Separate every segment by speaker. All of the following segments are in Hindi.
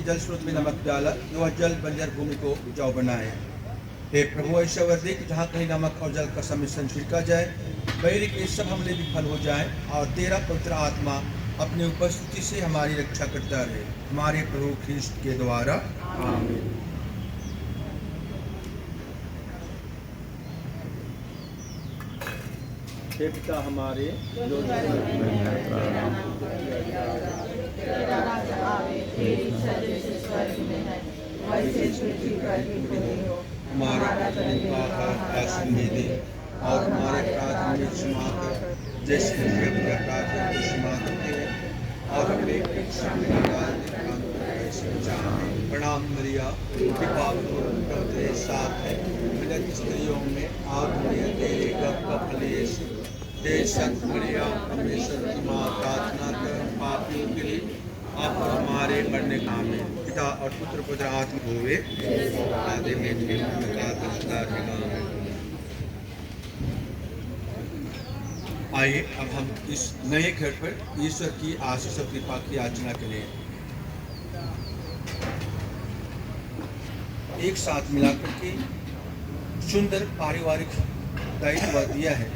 Speaker 1: जल स्रोत में नमक डाला, वह जल बंजर भूमि को उपजाऊ बनाए। हे प्रभु, ऐसा वर दे कि जहाँ कहीं नमक और जल का सम्मिश्रण छिड़का जाए, बैरी के सब हमले विफल हो जाए और तेरा पवित्र आत्मा अपनी उपस्थिति से हमारी रक्षा करता रहे, हमारे प्रभु ख्रीष्ट के द्वारा। आमीन। हे पिता हमारे जो हमारा दे और हमारे अपराध में क्षमा कर, जैसे हम अपने अपराध को क्षमा करते हैं, और हमें परीक्षा में न डालने, प्रणाम मरिया, कृपा पूर्ण तेरे साथ है, मिलत स्त्रियों में आप तेरे गर्भ का फल यीशु। हे संत मरिया, परमेश्वर की माँ, प्रार्थना कर पापियों के लिए आप हमारे मरने का में पिता और पुत्र पुत्र आत्मा हुए आदि में आइए अब हम इस नए घर पर ईश्वर की आशीष और कृपा की याचना करें। एक साथ मिलाकर के सुंदर पारिवारिक दायित्व दिया है,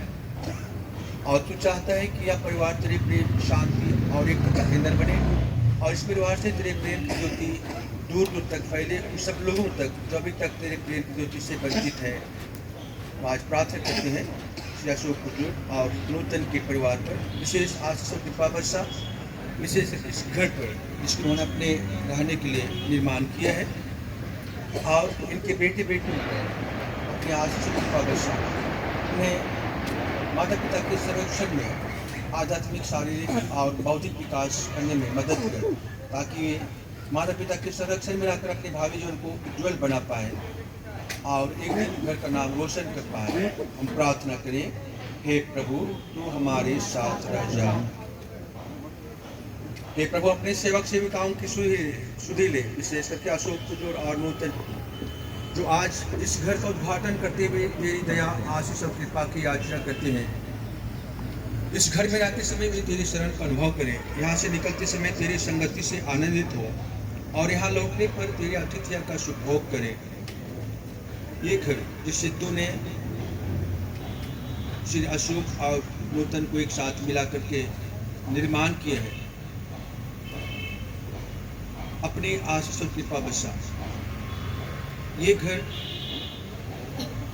Speaker 1: और तू चाहता है कि यह परिवार तेरे प्रेम, शांति और एकता का केंद्र बने, और इस परिवार से तेरे प्रेम की ज्योति दूर दूर तक फैले, उन सब लोगों तक जो अभी तक तेरे प्रेम की ज्योति से वंचित है। आज प्रार्थना करते हैं श्री अशोक कुजूर और नूतन के परिवार पर विशेष आशीष और कृपा वर्षा, विशेष इस घर पर जिसको उन्होंने अपने रहने के लिए निर्माण किया है, और इनके बेटे बेटियों पर अपनी आशीष और कृपा वर्षा, उन्हें माता पिता के संरक्षण में आध्यात्मिक, शारीरिक और बौद्धिक विकास करने में मदद करें, ताकि वे माता पिता के संरक्षण में रहकर अपने भावी जीवन को उज्ज्वल बना पाए और एक दिन घर का नाम रोशन कर पाए। हम प्रार्थना करें, हे प्रभु तू हमारे साथ रह जा। हे प्रभु, अपने सेवक सेविकाओं की सुधि ले, विशेष करके अशोक कुजूर और नूतन जो आज इस घर का उद्घाटन करते हुए तेरी दया, आशीष और कृपा की याचना करते हैं। इस घर में रहते समय वे तेरी शरण का अनुभव करें, यहाँ से निकलते समय तेरी संगति से आनंदित हो, और यहाँ लौटने पर तेरे आतिथ्य का सुभोग करें। ये घर जिससे तूने श्री अशोक और नूतन को एक साथ मिला करके निर्माण किया है, अपनी आशीष और कृपा बसा। ये घर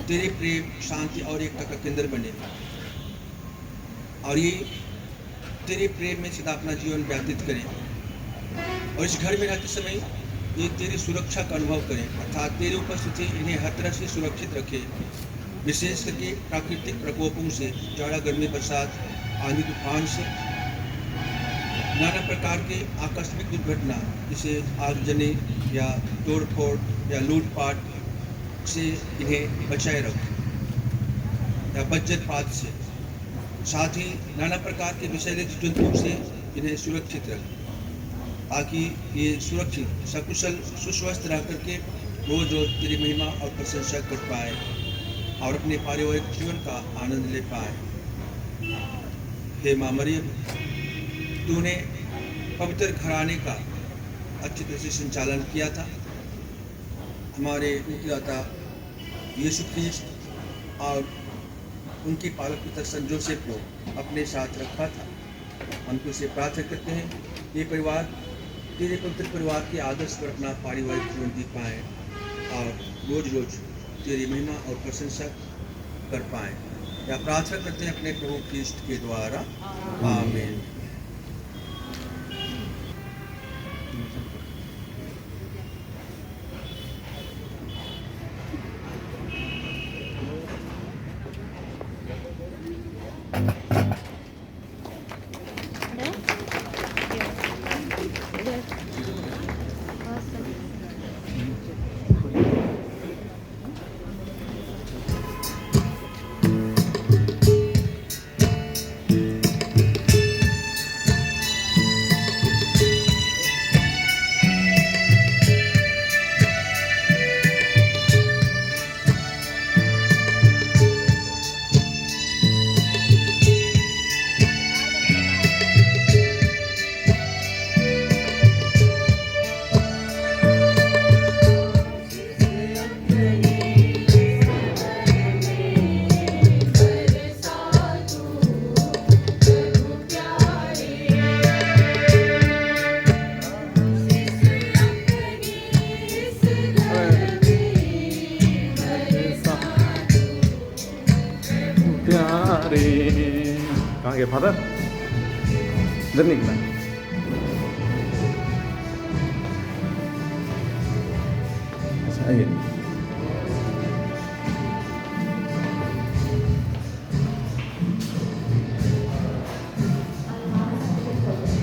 Speaker 1: तेरे प्रेम, शांति और एकता का केंद्र बने, और ये तेरे प्रेम में सदा अपना जीवन व्यतीत करें, और इस घर में रहते समय ये तेरी सुरक्षा का अनुभव करें, अर्थात तेरी उपस्थिति इन्हें हर तरह से सुरक्षित रखे, विशेष करके प्राकृतिक प्रकोपों से, जाड़ा, गर्मी, बरसात, आंधी तूफान से, नाना प्रकार के आकस्मिक दुर्घटना जैसे आगजनी या तोड़फोड़ या लूटपाट से इन्हें बचाए रखो, या वज्रपात से, साथ ही नाना प्रकार के विषैले जंतुओं से इन्हें सुरक्षित रखें, ताकि ये सुरक्षित, सकुशल, सुस्वस्थ रह करके रोज रोज तेरी महिमा और प्रशंसा कर पाए और अपने पारिवारिक जीवन का आनंद ले पाए। हे माँ मरियम, तूने पवित्र घराने का अच्छी तरह से संचालन किया था, हमारे मुक्तिदाता यीशु ख्रीष्ट और उनकी पालक पिता संत जोसेफ को अपने साथ रखा था। हम तुझसे प्रार्थना करते हैं ये परिवार तेरे पवित्र परिवार के आदर्श पर अपना पारिवारिक जीवन जी पाए और रोज रोज तेरी महिमा और प्रशंसा कर पाए। या प्रार्थना करते हैं अपने प्रभु ख्रीष्ट के द्वारा। आमीन।
Speaker 2: रे। कहाँ गए फादर? इधर निकला। अच्छा ये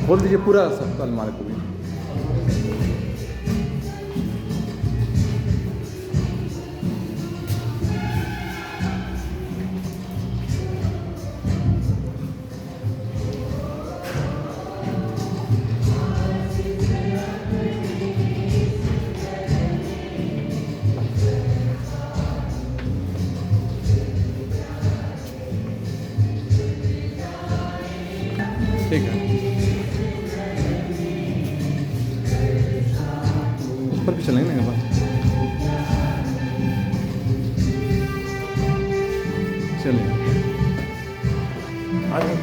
Speaker 2: खोल दीजिए पूरा सब अलमारी को भी। ठीक है, ऊपर भी चलेंगे ना बात। चलिए आ जाओ।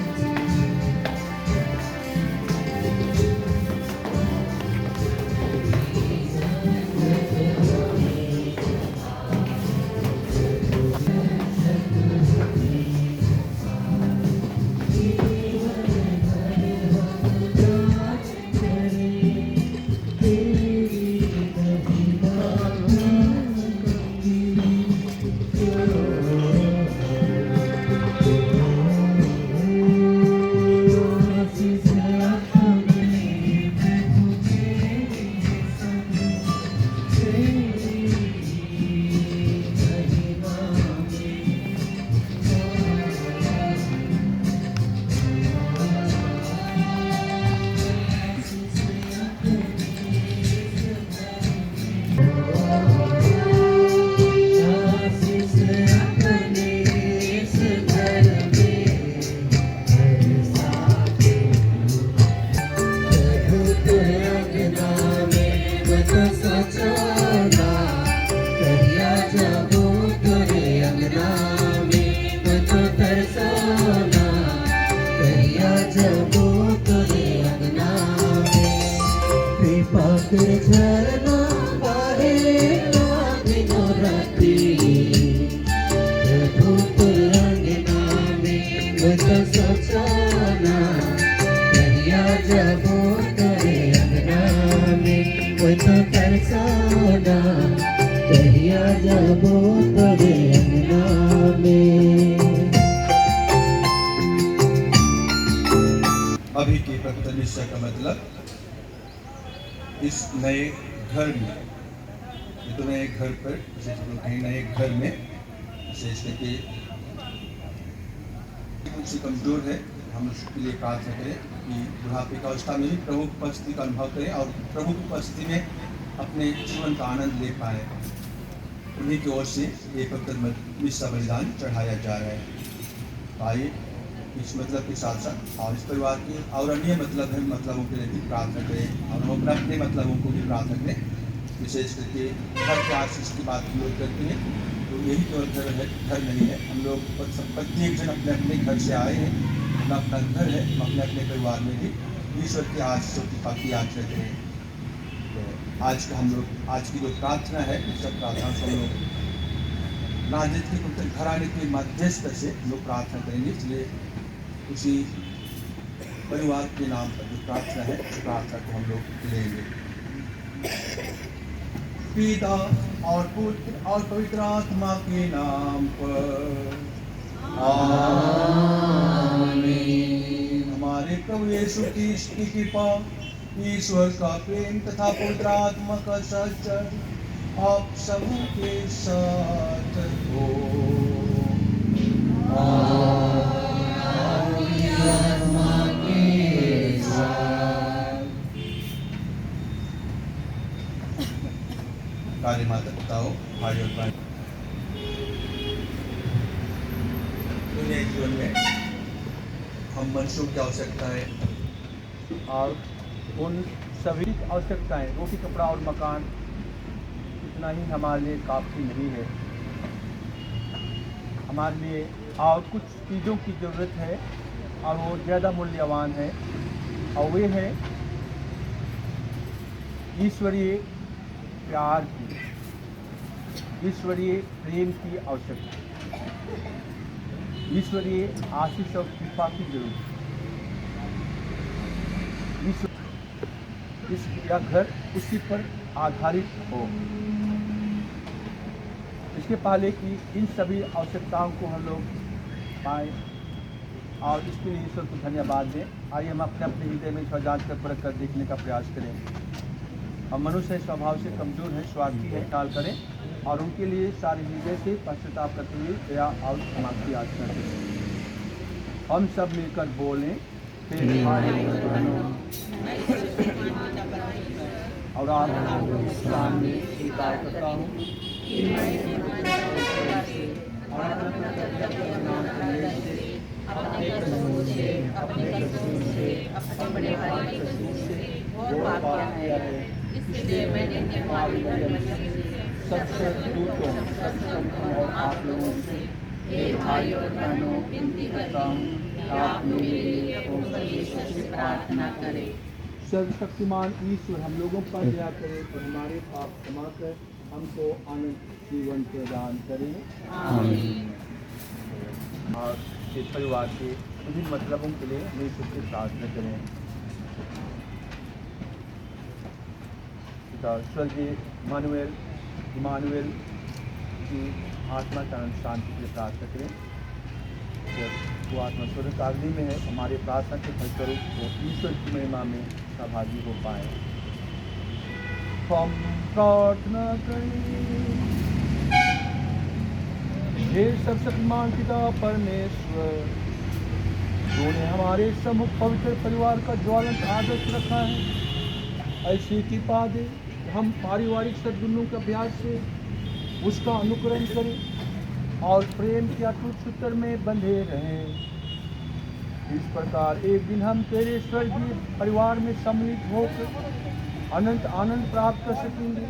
Speaker 1: अभी के पवित्र निश्चय का मतलब इस नए घर में, ये तो नए घर पर विशेष रूप से नए घर में विशेष करके उनसे कमजोर है, हम उसके लिए प्रार्थना करें कि बुढ़ापे का अवस्था में भी प्रभु की उपस्थिति का अनुभव करें और प्रभु की उपस्थिति में अपने जीवन का आनंद ले पाए। उन्हीं की ओर से ये पवित्र मिस्सा बलिदान चढ़ाया जा रहा है। आइए इस मतलब के साथ साथ और इस परिवार के और अन्य मतलबों के लिए भी प्रार्थना करें और हम अपने मतलबों को भी प्रार्थना करें। विशेष करके घर के आशीष की बात की ओर करते हैं तो यही केवल घर है, घर नहीं है। हम लोग प्रत्येक जन अपने अपने घर से आए हैं, अपना अपना घर है, हम अपने अपने परिवार में भी ईश्वर के आशीषों की पाकी याद रखते हैं। तो आज की जो प्रार्थना है उस सब प्रार्थना को हम लोग नाजित के पुत्र घराने के मध्यस्थ से लोग प्रार्थना करेंगे। इसलिए उसी परिवार के नाम पर जो प्रार्थना है उस प्रार्थना को हम लोग लेंगे। पिता और पुत्र और पवित्र आत्मा के नाम पर आमीन। हमारे प्रभु यीशु की कृपा, ईश्वर का प्रेम तथा पवित्र आत्मा का सहचर्य आप सबों के साथ हो। कार्य माता पिताओं, भाई और बहन, दुनिया जीवन में हम मनुष्यों की आवश्यकता है और उन सभी आवश्यकताएं रोटी कपड़ा और मकान इतना ही हमारे लिए काफ़ी नहीं है। हमारे लिए और कुछ चीज़ों की ज़रूरत है और वो ज़्यादा मूल्यवान है और वे है ईश्वरीय प्यार की, ईश्वरीय प्रेम की आवश्यकता।
Speaker 3: ईश्वरीय आशीष और कृपा की जरूरत यह घर उसी पर आधारित हो। इसके पहले कि इन सभी आवश्यकताओं को हम लोग पाएँ और इसके लिए ईश्वर को धन्यवाद दें। आइए हम अपने अपने हृदय में थोड़ा जांच कर परख कर देखने का प्रयास करें। हम मनुष्य स्वभाव से कमज़ोर है, स्वार्थी है, टाल करें और उनके लिए सारे हृदय से पश्चाताप करते हुए दया और क्षमा की याचना करें। हम सब मिलकर बोलें, हे हमारे बहनों और आप सामने स्वीकार करता हूँ कि मैं अपने कसूर से, अपने कसूर से, अपने बड़े भाई के कसूर से और पाप किया है। इसलिए मैंने तुम्हारी सबसे दूतों और आप लोगों से, हे भाई और बहनों, विनती करता हूँ आप मेरे लिए परमेश्वर से प्रार्थना करें। सर्वशक्तिमान ईश्वर हम लोगों पर दया करे और हमारे पाप क्षमा कर हमको आनंद जीवन प्रदान करें। आमीन। और इस परिवार के विभिन्न मतलबों के लिए हम ईश्वर से प्रार्थना करें। स्वर्गीय इमानुएल की आत्मा का शांति के लिए प्रार्थना करें। जब वो आत्मा स्वर्ग कागजी में है, हमारे प्रार्थना के फलस्वरूप वो ईश्वर की महिमा में सहभागी हो पाए। हम प्रार्थना करें। हे सर्वशक्तिमान पिता परमेश्वर, तूने हमारे सम्मुख पवित्र परिवार का ज्वलंत आदर्श रखा है। ऐसी कृपा दे हम पारिवारिक सद्गुणों के अभ्यास से उसका अनुकरण करें और प्रेम के अटूट सूत्र में बंधे रहें। इस प्रकार एक दिन हम तेरे स्वर्गीय परिवार में सम्मिलित होकर अनंत आनंद प्राप्त कर सकेंगे।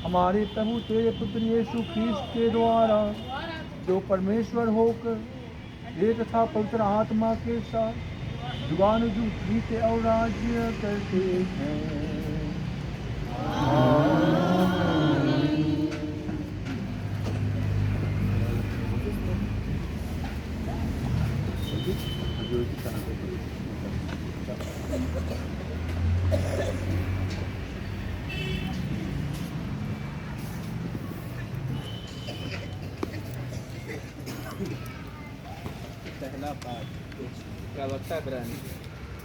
Speaker 3: हमारे प्रभु तेरे पुत्र यीशु ख्रीस्त के द्वारा, जो परमेश्वर होकर एक तथा पवित्र आत्मा के साथ जुगानुजुग जीते और राज्य करते हैं।
Speaker 4: पहला पाठ प्रवक्ता ग्रंथ।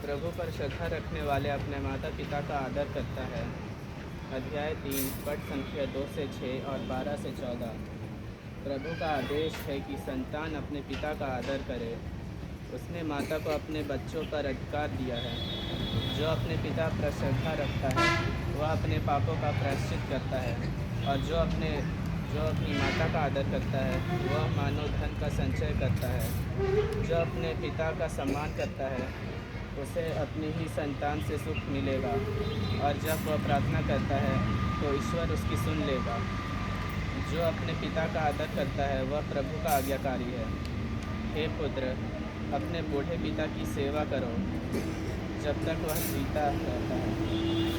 Speaker 4: प्रभु पर श्रद्धा रखने वाले अपने माता पिता का आदर करता है। अध्याय 3 पद संख्या 2 से 6 और 12 से 14। प्रभु का आदेश है कि संतान अपने पिता का आदर करे। उसने माता को अपने बच्चों पर अधिकार दिया है। जो अपने पिता पर श्रद्धा रखता है वह अपने पापों का प्रायश्चित करता है, और जो अपनी माता का आदर करता है वह मानव धन का संचय करता है। जो अपने पिता का सम्मान करता है उसे अपनी ही संतान से सुख मिलेगा, और जब वह प्रार्थना करता है तो ईश्वर उसकी सुन लेगा। जो अपने पिता का आदर करता है वह प्रभु का आज्ञाकारी है। हे पुत्र, अपने बूढ़े पिता की सेवा करो जब तक वह जीता रहता है।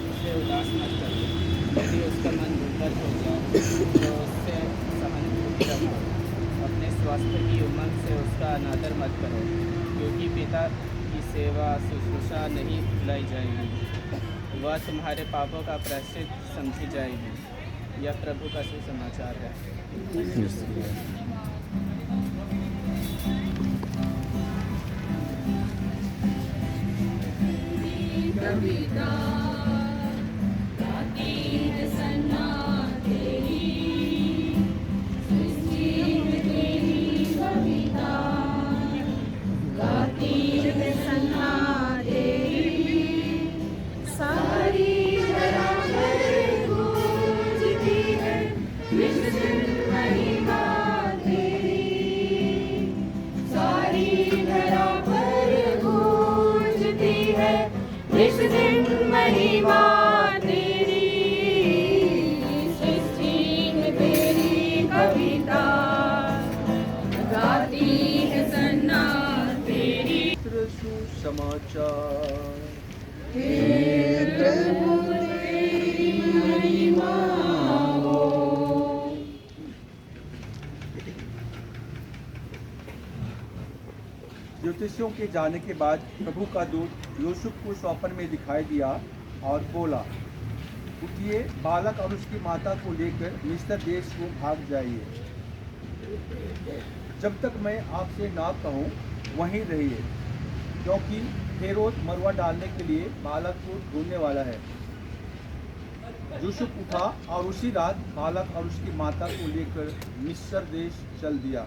Speaker 4: उसे उदास मत करो। यदि उसका मन दुर्बल हो जाए तो उससे सहानुभूति रखो। अपने स्वास्थ्य की उमंग से उसका अनादर मत करो, क्योंकि पिता की सेवा शुश्रूषा नहीं भुलाई जाएगी। वह तुम्हारे पापों का प्रायश्चित समझी जाएगी। यह प्रभु का सुसमाचार है।
Speaker 5: कविता गाती है सन्ना तेरी, सृष्टि में तेरी कविता गाती है सन्ना तेरी, सारी धरा पर गूंजती है विश्व महिमा तेरी। सारी धरा पर गूंजती है विश्व महिमा तेरी, सृष्टि में तेरी कविता गाती है सन्ना तेरी।
Speaker 3: सुसमाचार।
Speaker 5: हे प्रभु तेरी महिमा हो।
Speaker 3: ज्योतिषियों के जाने के बाद प्रभु का दूत यूसुफ को स्वप्न में दिखाई दिया और बोला, उठिए, बालक और उसकी माता को लेकर मिस्र देश को भाग जाइए। जब तक मैं आपसे ना कहूँ वहीं रहिए, क्योंकि हेरोद मरवा डालने के लिए बालक को ढूंढने वाला है। यूसुफ उठा और उसी रात बालक और उसकी माता को लेकर मिस्र देश चल दिया।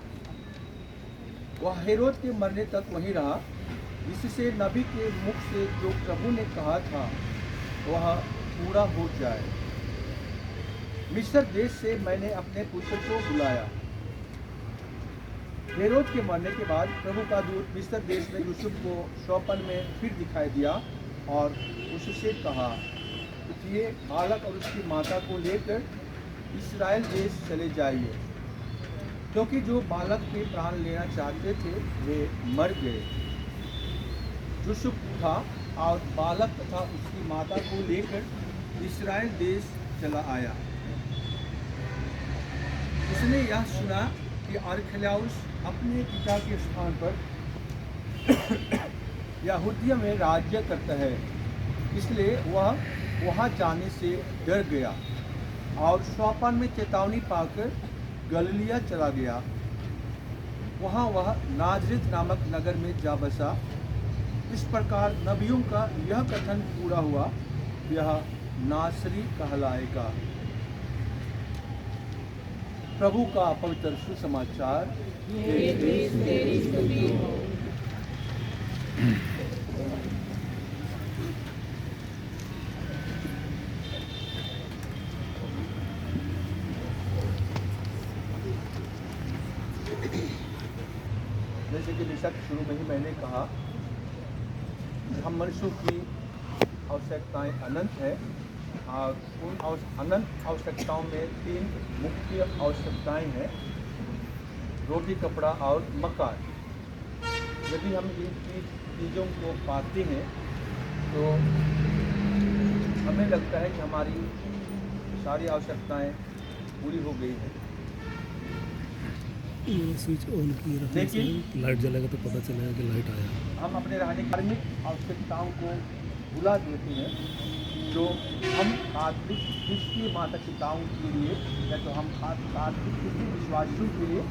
Speaker 3: वह हेरोद के मरने तक वहीं रहा, जिससे नबी के मुख से जो प्रभु ने कहा था वह पूरा हो जाए। मिस्र देश से मैंने अपने पुत्र को बुलाया। हेरोद के मरने के बाद प्रभु का दूत मिस्र देश में यूसुफ को स्वप्न में फिर दिखाई दिया और उससे कहा, उठिए, बालक और उसकी माता को लेकर इस्राएल देश चले जाइए, क्योंकि जो बालक के प्राण लेना चाहते थे वे मर गए। यूसुफ उठा और बालक तथा उसकी माता को लेकर इस्राएल देश चला आया। उसने यह सुना कि अरखलाउस अपने पिता के स्थान पर यहूदिया में राज्य करता है, इसलिए वह वहाँ जाने से डर गया और स्वप्न में चेतावनी पाकर गलीलिया चला गया। वहाँ वह नाजरेत नामक नगर में जा बसा। इस प्रकार नबियों का यह कथन पूरा हुआ, यह नासरी कहलाएगा। प्रभु का पवित्र सुसमाचार।
Speaker 5: हे क्रिस्त तेरी स्तुति हो।
Speaker 3: जैसे कि निशा के शुरू में ही मैंने कहा, हम मनुष्यों की आवश्यकताएं अनंत है और उन अनंत आवश्यकताओं में 3 मुख्य आवश्यकताएं हैं, रोटी, कपड़ा और मकान। यदि हम इन चीज़ों को पाते हैं तो हमें लगता है कि हमारी सारी आवश्यकताएं पूरी हो गई हैं।
Speaker 6: ये स्विच ऑन किए रखने से लाइट जलेगा तो पता चलेगा कि लाइट आया।
Speaker 3: हम अपने रहने की धार्मिक आवश्यकताओं को भुला देते हैं, जो हम आत्मिक क्रिस्तीय माता पिताओं के लिए या तो हम आत्मिक क्रिस्तीय विश्वासियों के लिए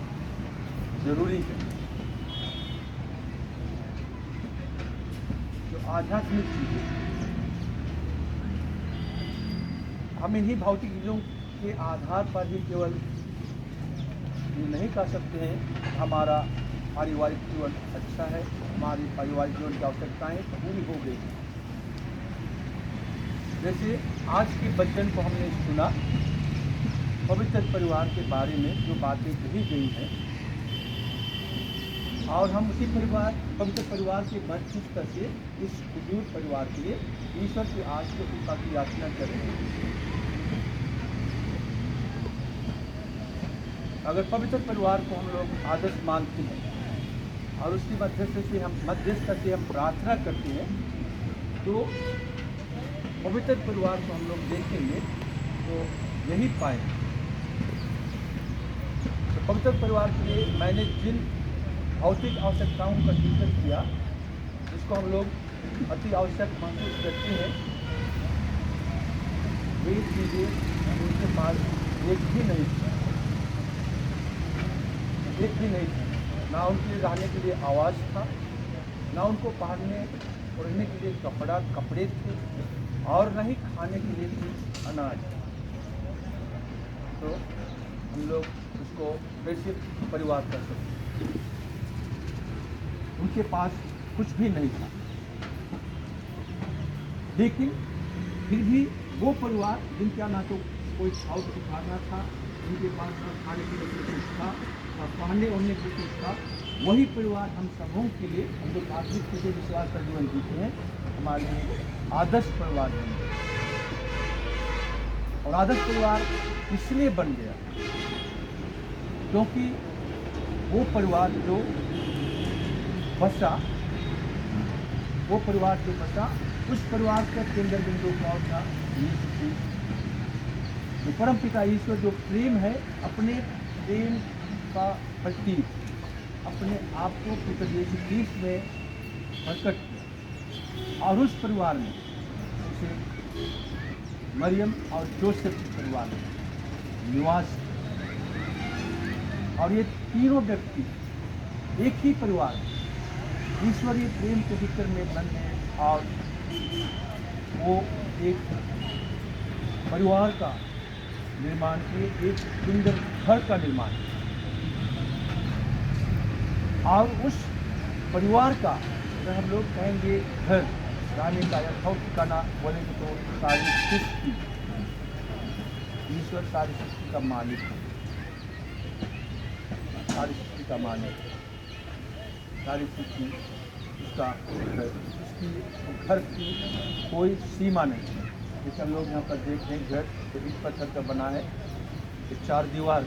Speaker 3: जरूरी है। जो आध्यात्मिक चीज़ें, हम इन्हीं भौतिक चीज़ों के आधार पर ही केवल ये नहीं कह सकते हैं हमारा पारिवारिक जीवन अच्छा है, हमारी पारिवारिक जीवन की आवश्यकताएँ पूरी हो गई। जैसे आज के वचन को हमने सुना, पवित्र परिवार के बारे में जो बातें कही गई हैं, और हम उसी पवित्र परिवार के मध्यस्थ से इस बुजुर्ग परिवार के लिए ईश्वर की आश को कृपा की याचना करें। अगर पवित्र परिवार को हम लोग आदर्श मानते हैं और उसकी मध्यस्थ से हम प्रार्थना करते हैं, तो पवित्र परिवार को हम लोग देखेंगे तो यही पाएंगे। तो पवित्र परिवार के लिए मैंने जिन भौतिक आवश्यकताओं का जिक्र किया, जिसको हम लोग अति आवश्यक महसूस करते हैं, वे चीज़ें उनके पास एक भी नहीं थी। ना उनके रहने के लिए आवास था, ना उनको पहनने ओढ़ने के लिए कपड़े थे, और न ही खाने के लिए कुछ अनाज। तो हम लोग उसको कैसे परिवार कर सकते? उनके पास कुछ भी नहीं था, लेकिन फिर भी वो परिवार जिनका ना तो कोई छाव ठिकाना था, जिनके पास ना खाने के लिए कुछ था, ना पहनने ओढ़ने के लिए कुछ था, वही परिवार हम सबों के लिए, हम लोग आत्मिक से विश्वास का जीवन जीते हैं, हमारे लिए आदर्श परिवार बन गया। और आदर्श परिवार इसलिए बन गया क्योंकि वो परिवार जो बसा, उस परिवार का केंद्र बिंदु कौन था? यीशु। तो परमपिता ईश्वर जो प्रेम है, अपने प्रेम का प्रतीक अपने आप को पुत्र यीशु क्रिस्त में प्रकट किया और उस परिवार में उसे मरियम और जोसेफ के परिवार में निवास किया। और ये तीनों व्यक्ति एक ही परिवार ईश्वरीय प्रेम के भीतर में बने और वो एक परिवार का निर्माण किए, एक सुंदर घर का निर्माण किया। और उस परिवार का अगर हम लोग कहेंगे घर रहने का या ठिकाना बोलेंगे तो सारी सृष्टि, ईश्वर सारी सृष्टि का मालिक है, सारी सृष्टि का मालिक है, सारी सृष्टि उसका घर, उसकी घर की कोई सीमा नहीं है। जैसे हम लोग यहाँ पर देख रहे हैं घर तो इस पत्थर का बना है, ये 4 दीवार,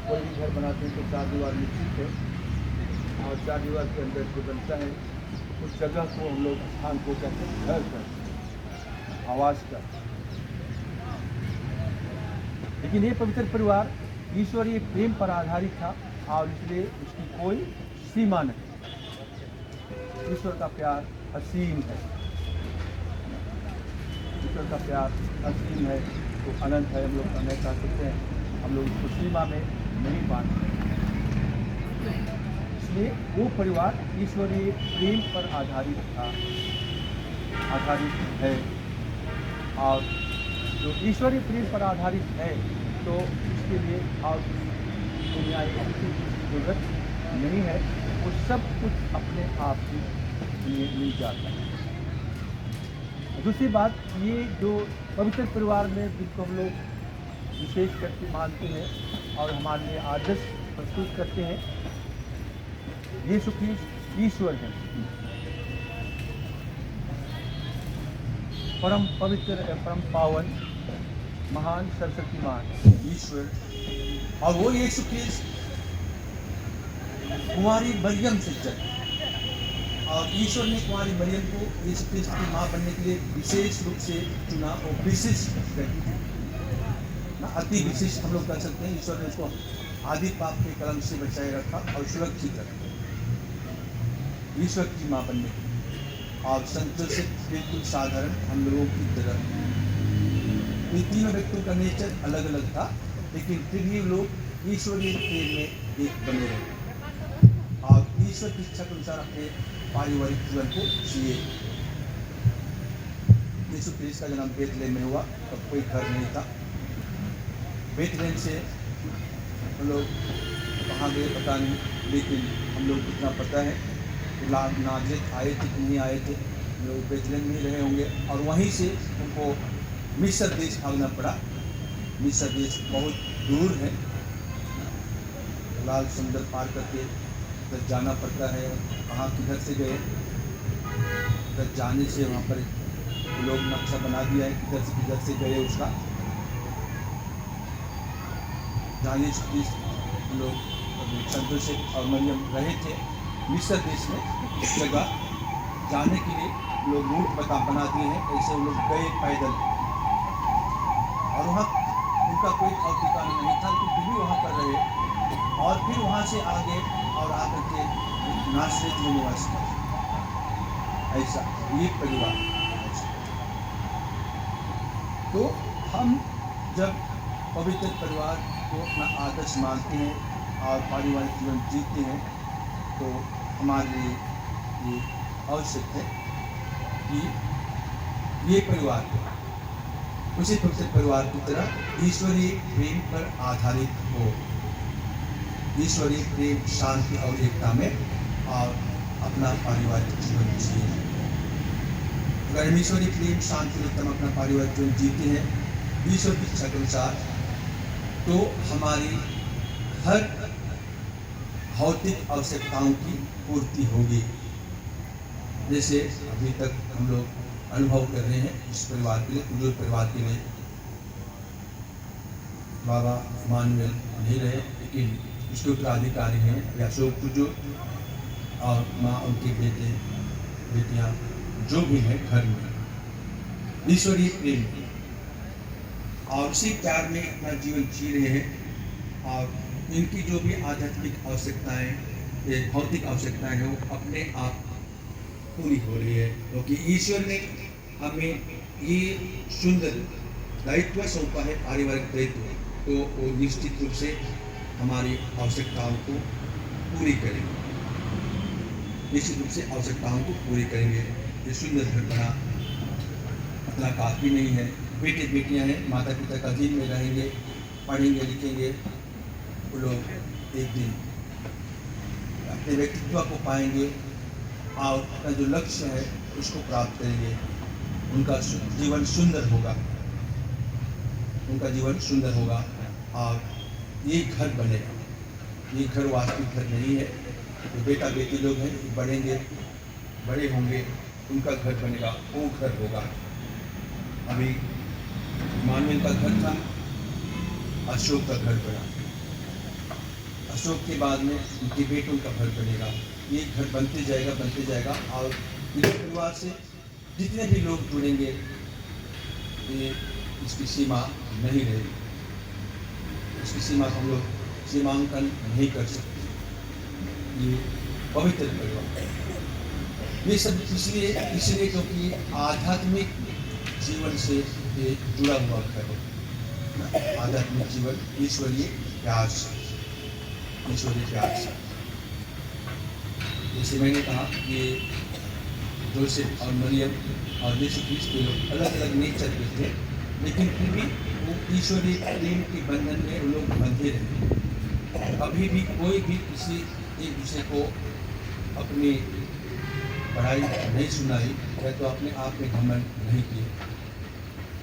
Speaker 3: कोई भी घर बनाते हैं तो 4 दीवार निश्चित है और 4 दीवार के अंदर जो बनता है उस जगह को हम लोग स्थान को कहते हैं घर कर, आवास कर। लेकिन ये पवित्र परिवार ईश्वरीय प्रेम पर आधारित था और इसलिए उसकी कोई सीमा नहीं। ईश्वर का प्यार असीम है, ईश्वर का प्यार असीम है तो अनंत है, हम लोग का नहीं कह सकते हैं, हम लोग उसको सीमा में नहीं बांध सकते। इसलिए वो परिवार ईश्वरीय प्रेम पर आधारित था, आधारित है। और जो ईश्वरीय प्रेम पर आधारित है तो इसके लिए और दुनिया की जरूरत नहीं है, वो सब कुछ अपने आप ही लिए मिल जाता है। दूसरी बात, ये जो पवित्र परिवार में जिसको हम लोग विशेष करके मानते हैं और हमारे लिए आदर्श प्रस्तुत करते हैं, यीशु ख्रीस्त ईश्वर है, परम पवित्र, परम पावन, महान सरस्वतीमान ईश्वर। और वो यीशु ख्रीस्त कुंवारी मरियम से जन्मा और ईश्वर ने कुंवारी मरियम को यीशु ख्रीस्त की माँ बनने के लिए विशेष रूप से चुना और विशिष्ट ना, अति विशिष्ट हम लोग कह सकते हैं। ईश्वर ने उसको आदि पाप के कलम से बचाए रखा और सुरक्षित रखा ईश्वर की माँ बनने के लिए। और संत जोसेफ बिल्कुल साधारण हम लोगों की तरह, ये तीनों व्यक्तियों का नेचर अलग अलग था, लेकिन फिर भी लोग ईश्वरीय प्रेम में एक बने रहे और ईश्वर की इच्छा के अनुसार अपने पारिवारिक जीवन को जिए। यीशु ख्रीस्त का जन्म बेथलेहम में हुआ, तब कोई घर नहीं था। बेथलेहम से हम लोग कहाँ गए पता नहीं, लेकिन हम लोग इतना पता है नाज़रेत आए थे कि नहीं आए थे, लोग बेथलेहम में रहे होंगे और वहीं से उनको मिस्र देश भागना पड़ा। मिस्र देश बहुत दूर है, लाल समुद्र पार करके उधर जाना पड़ता है। कहाँ किधर से गए, उधर जाने से वहाँ पर लोग नक्शा बना दिया है किधर से गए उसका। जहाँ लोग संत जोसेफ और मरियम रहे थे मिस्र देश में, इस जगह जाने के लिए लोग रूट बना दिए हैं। ऐसे वो लोग गए पैदल और वहाँ उनका कोई और ठिकाना नहीं था, लेकिन फिर भी वहाँ पर रहे और फिर वहाँ से आगे और आकर के नासरेत में निवास किया। ऐसा ये परिवार। तो हम जब पवित्र परिवार को अपना आदर्श मानते हैं और पारिवारिक जीवन जीते हैं तो हमारे लिए ये आवश्यक है कि ये परिवार उसी पवित्र परिवार की तरह ईश्वरीय प्रेम पर आधारित हो, ईश्वरीय प्रेम, शांति और एकता में और अपना पारिवारिक जीवन जिए। अगर हम ईश्वरीय प्रेम, शांति और एकता में अपना पारिवारिक जीवन जीते हैं ईश्वर की इच्छा के अनुसार, तो हमारी हर भौतिक आवश्यकताओं की पूर्ति होगी। जैसे अभी तक हम लोग अनुभव कर रहे हैं इस परिवार के लिए, बुजुर्ग परिवार के लिए। बाबा मानुएल नहीं रहे, लेकिन उसके उत्तराधिकारी हैं अशोक कुजूर और माँ उनके बेटे बेटियाँ जो भी हैं घर में ईश्वरीय प्रेम और उसी प्यार में अपना जीवन जी रहे हैं। और
Speaker 1: इनकी जो भी आध्यात्मिक आवश्यकताएं, ये भौतिक आवश्यकताएं हैं, वो अपने आप पूरी हो रही है, क्योंकि ईश्वर ने हमें ये सुंदर दायित्व सौंपा है, पारिवारिक दायित्व, तो वो निश्चित रूप से हमारी आवश्यकताओं को पूरी करेंगे, निश्चित रूप से आवश्यकताओं को पूरी करेंगे। ये सुंदर घर बना अपना काफी नहीं है। बेटे बेटियां हैं, माता पिता का अधीन में रहेंगे, पढ़ेंगे लिखेंगे, वो लोग एक दिन अपने व्यक्तित्व को पाएंगे और अपना जो लक्ष्य है उसको प्राप्त करेंगे। उनका जीवन सुंदर होगा, उनका जीवन सुंदर होगा और ये घर बनेगा। ये घर वास्तविक घर नहीं है। जो बेटा बेटी लोग हैं बढ़ेंगे, बड़े होंगे, उनका घर बनेगा, वो घर होगा। अभी मानवीय का घर था, अशोक का घर बना, अशोक के बाद में उनके बेटों का घर बनेगा। ये घर बनते जाएगा और इस परिवार से जितने भी लोग जुड़ेंगे, ये इसकी सीमा नहीं रहेगी, इसकी सीमा हम लोग सीमांकन नहीं कर सकते। ये पवित्र परिवार, ये सब इसलिए क्योंकि आध्यात्मिक जीवन से ये जुड़ा हुआ घर है। आध्यात्मिक जीवन ईश्वरीय प्यार से, ईश्वरीय प्यार से। जैसे मैंने कहा कि जोसेफ और मरियम और यीशु ख्रिस्त के लोग अलग अलग नेचर के थे, लेकिन फिर भी वो ईश्वरीय प्रेम के बंधन में वो लोग बंधे रहे। कभी भी कोई भी किसी एक दूसरे को अपनी पढ़ाई नहीं सुनाई या तो अपने आप में घमंड नहीं किए।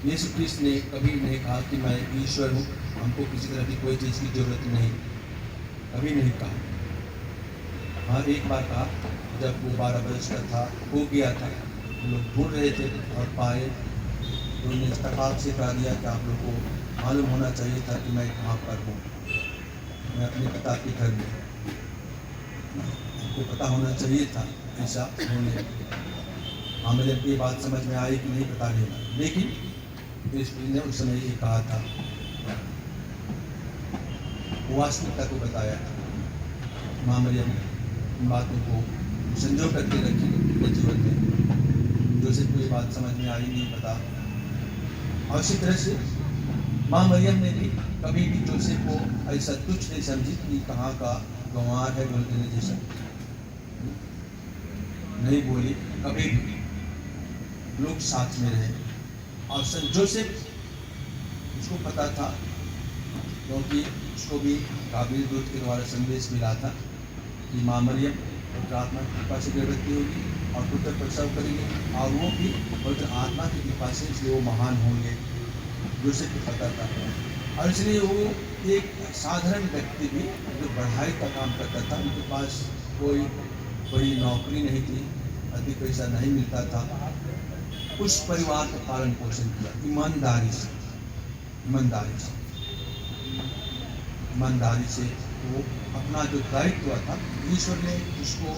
Speaker 1: यीशु ख्रिस्त ने कभी नहीं कहा कि मैं ईश्वर हूँ, हमको किसी तरह की कोई चीज़ की जरूरत नहीं, कभी नहीं कहा। हाँ, एक बार कहा जब वो 12 वर्ष का था, हो गया था, लोग ढूंढ रहे थे और पाए, तो उन्होंने इत्तेफाक से कहा दिया कि आप लोग को मालूम होना चाहिए था कि मैं कहाँ पर हूँ, मैं अपने पिता के घर में, आपको पता होना चाहिए था। ऐसा उन्होंने, हाँ, मुझे ये बात समझ में आई कि नहीं पता नहीं, लेकिन इस ने उस समय ये कहा था, वास्तविकता को बताया था। माँ मरियम इन बातों को संजो करके रखी अपने जीवन में। जोसेफ को ये बात समझ में आई नहीं, पता। और इसी तरह से माँ मरियम ने भी कभी भी जोसेफ को ऐसा तुच्छ नहीं समझी कि कहाँ का गंवार है बोल देने जैसा नहीं बोली। कभी भी लोग साथ में रहे और संत जोसेफ, उसको पता था, क्योंकि उसको भी काबिल दूत के द्वारा संदेश मिला था कि माँ मरियम पवित्र आत्मा की कृपा से गर्भवती होगी और पुत्र प्रसव करेंगे, और वो भी पवित्र आत्मा की कृपा से, इसलिए वो महान होंगे। जोसेफ को पता था, और इसलिए वो एक साधारण व्यक्ति भी जो पढ़ाई का काम करता था, उनके पास कोई बड़ी नौकरी नहीं थी, अधिक पैसा नहीं मिलता था, उस परिवार का पालन पोषण किया ईमानदारी से, ईमानदारी से, ईमानदारी से। वो अपना जो दायित्व था, ईश्वर ने उसको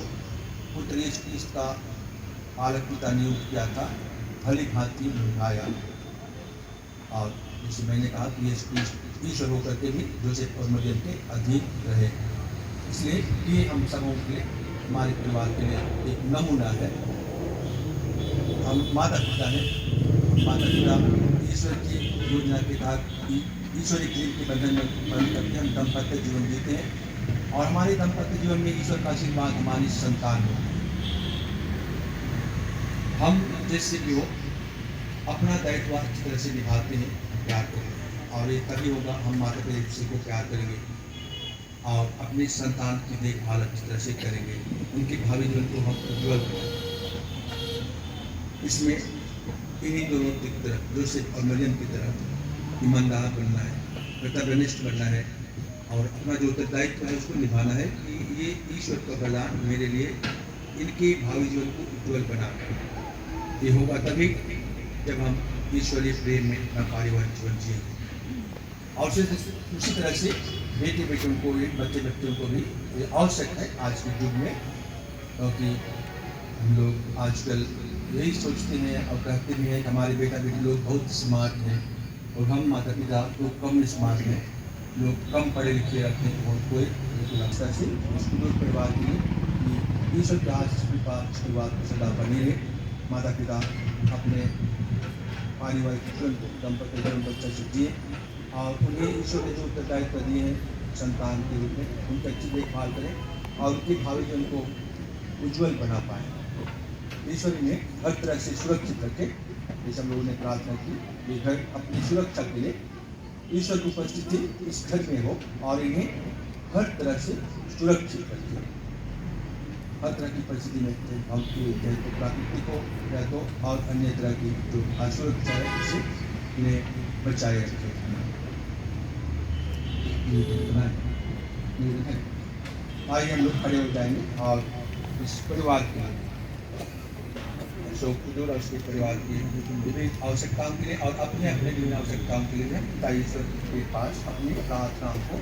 Speaker 1: पुत्र यीशु ख्रिस्त का पालक पिता नियुक्त किया था, भली भांति निभाया। और जैसे मैंने कहा कि यीशु ख्रिस्त ईश्वर होकर के भी जोसेफ और मरियम के अधीन रहे, इसलिए ये हम सबों के लिए, हमारे परिवार के लिए एक नमूना है। हम माता पिता हैं, माता पिता ईश्वर की योजना के तहत ईश्वरीय प्रेम के बंधन में बंध करके हम दाम्पत्य जीवन जीते हैं, और हमारे दाम्पत्य जीवन में ईश्वर का आशीर्वाद हमारी संतान हो। हम जैसे भी हो अपना दायित्व अच्छी तरह से निभाते हैं, प्यार करें, और ये तभी होगा हम माता पिता एक दूसरे को प्यार करेंगे और अपनी संतान की देखभाल अच्छी तरह से करेंगे, उनके भावी जीवन को हम उज्ज्वल करेंगे। इसमें इन्हीं दोनों की तरफ, जोसेफ और मरियम की तरफ ईमानदार बनना है, कर्तव्यनिष्ठ बनना है, और अपना जो उत्तरदायित्व है उसको निभाना है कि ये ईश्वर का वरदान मेरे लिए इनके भावी जीवन को उज्ज्वल बना। ये होगा तभी जब हम ईश्वरीय प्रेम में अपना पारिवारिक जीवन जिएंगे। और उसी तरह से बेटे बेटियों को भी, बच्चे बच्चों को भी ये आवश्यक है आज के युग में, क्योंकि हम लोग आजकल यही सोचते हैं और कहते भी हैं कि हमारे बेटा बेटी लोग बहुत स्मार्ट हैं और हम माता पिता तो कम स्मार्ट हैं। लोग कम पढ़े लिखे रखते हैं और कोई लगता से स्कूलों परिवार के लिए ईश्वर के आशीष कृपा आशीर्वाद सदा बनी रहे। माता पिता अपने पारिवारिक जीवन को दंपत्ति धर्म बच्चा से जिए और उन्हें ईश्वर ने जो उत्तरदायित्व दिए हैं संतान के रूप में उनकी अच्छी देखभाल करें और उनके भावी जीवन को उज्जवल बना पाएँ। ईश्वर इन्हें हर तरह से सुरक्षित रखे। जैसे हम लोगों ने प्रार्थना की ये घर अपनी सुरक्षा के लिए ईश्वर की उपस्थिति इस घर में हो और इन्हें हर तरह से सुरक्षित रखे। हर तरह की परिस्थिति में हम चाहे तो प्राकृतिक हो या तो और अन्य तरह की जो असुरक्षा है उससे इन्हें बचाए रखे। आइए हम लोग खड़े हो जाएंगे और इस परिवार के अशोक कुदूर और उसके परिवार की विभिन्न आवश्यकताओं के लिए और अपने अपने विभिन्न आवश्यकताओं के लिए पिता ईश्वर के पास अपनी प्रार्थनाओं को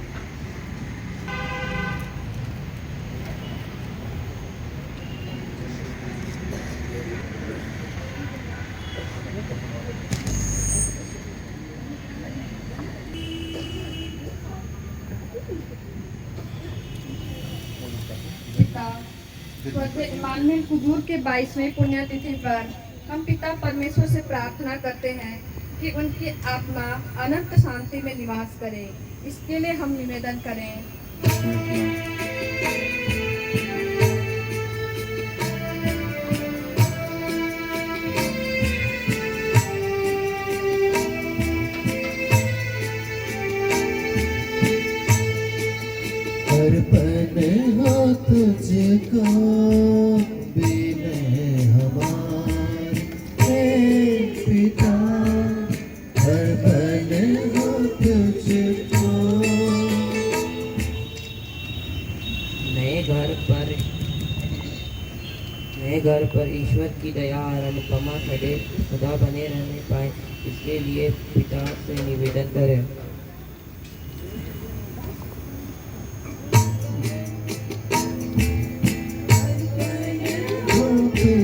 Speaker 5: इमानुएल कुदूर के 22वें पुण्यतिथि पर हम पिता परमेश्वर से प्रार्थना करते हैं कि उनकी आत्मा अनंत शांति में निवास करे। इसके लिए हम निवेदन करें।
Speaker 7: अर्पण हो तुझको बिने हमारे पिता, अर्पण हो तुझको।
Speaker 8: नए घर पर ईश्वर की दया और अनुपमा सदा बने रहने पाए, इसके लिए पिता से निवेदन करें।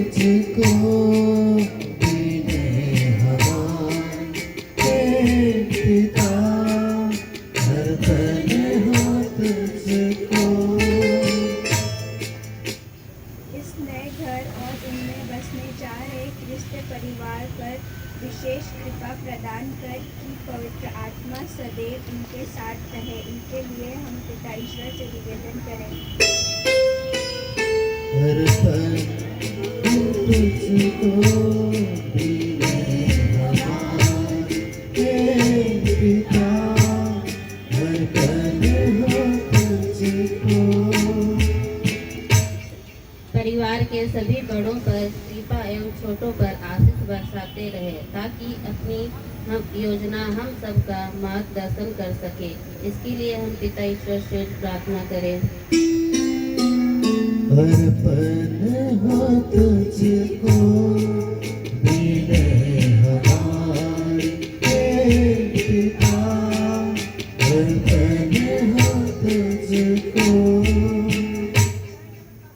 Speaker 7: तुझको बिने हमारे पिता, अर्पण हो तुझको।
Speaker 5: इस नए घर और उनमें बसने जा रहे क्रिस्त परिवार पर विशेष कृपा प्रदान कर कि पवित्र आत्मा सदैव उनके साथ रहे। इनके लिए हम पिता ईश्वर से निवेदन करें।
Speaker 7: अर्पण तुझको बिने हमारे पिता, अर्पण हो तुझको।
Speaker 9: परिवार के सभी बड़ों पर कृपा एवं छोटों पर आशीष बरसाते रहे, ताकि अपनी योजना हम सबका मार्गदर्शन कर सके। इसके लिए हम पिता ईश्वर से प्रार्थना करें।
Speaker 7: अर्पण हो तुझको बिने हमारे पिता, अर्पण हो तुझको।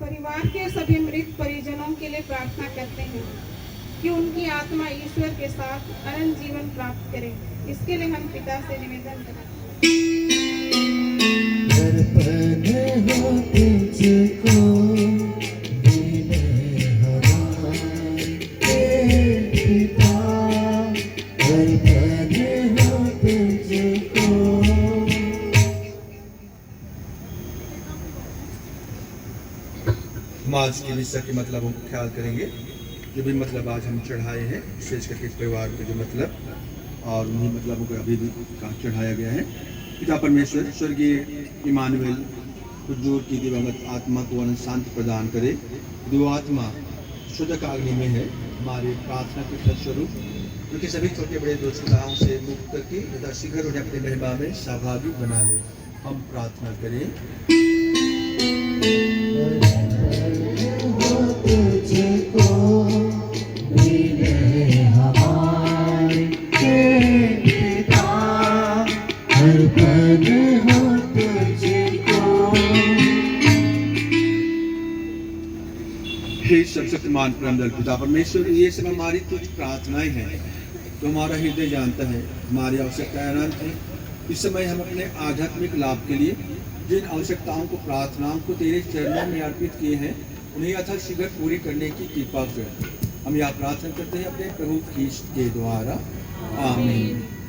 Speaker 10: परिवार के सभी मृत परिजनों के लिए प्रार्थना करते हैं कि उनकी आत्मा ईश्वर के साथ अनंत जीवन प्राप्त करे। इसके लिए हम पिता से निवेदन करें।
Speaker 7: अर्पण हो तुझको बिने हमारे पिता, अर्पण हो तुझको।
Speaker 1: हम आज के विषय के मतलबों को ख्याल करेंगे। जो भी मतलब आज हम चढ़ाए हैं विशेष करके परिवार के जो मतलब और उन्हीं मतलबों को अभी भी चढ़ाया गया है। पिता परमेश्वर स्वर्गीय इमानुएल कुदूर की दिवंगत आत्मा को अनंत शांति प्रदान करे। जो आत्मा शुद्ध अग्नि में है, हमारे प्रार्थना के फलस्वरूप क्योंकि सभी छोटे बड़े दुष्टताओं से मुक्त करके तथा शीघ्र उन्हें अपने महिमा में सहभागी बना ले। हम प्रार्थना करें।
Speaker 7: तुझको बिने हमारे पिता, अर्पण हो तुझको।
Speaker 1: हे सर्वशक्तिमान परमदयालु पिता परमेश्वर, ये सब हमारी कुछ प्रार्थनाएं हैं तो हमारा हृदय जानता है। हमारी आवश्यकताएं अनंत हैं इस समय हम अपने आध्यात्मिक लाभ के लिए जिन आवश्यकताओं को प्रार्थनाओं को तेरे चरणों में अर्पित किए हैं उन्हें यथाशीघ्र पूरी करने की कृपा कर। हम यह प्रार्थना करते हैं अपने प्रभु ख्रीष्ट के द्वारा, आमीन।